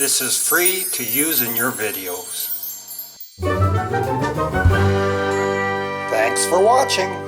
This is free to use in your videos. Thanks for watching.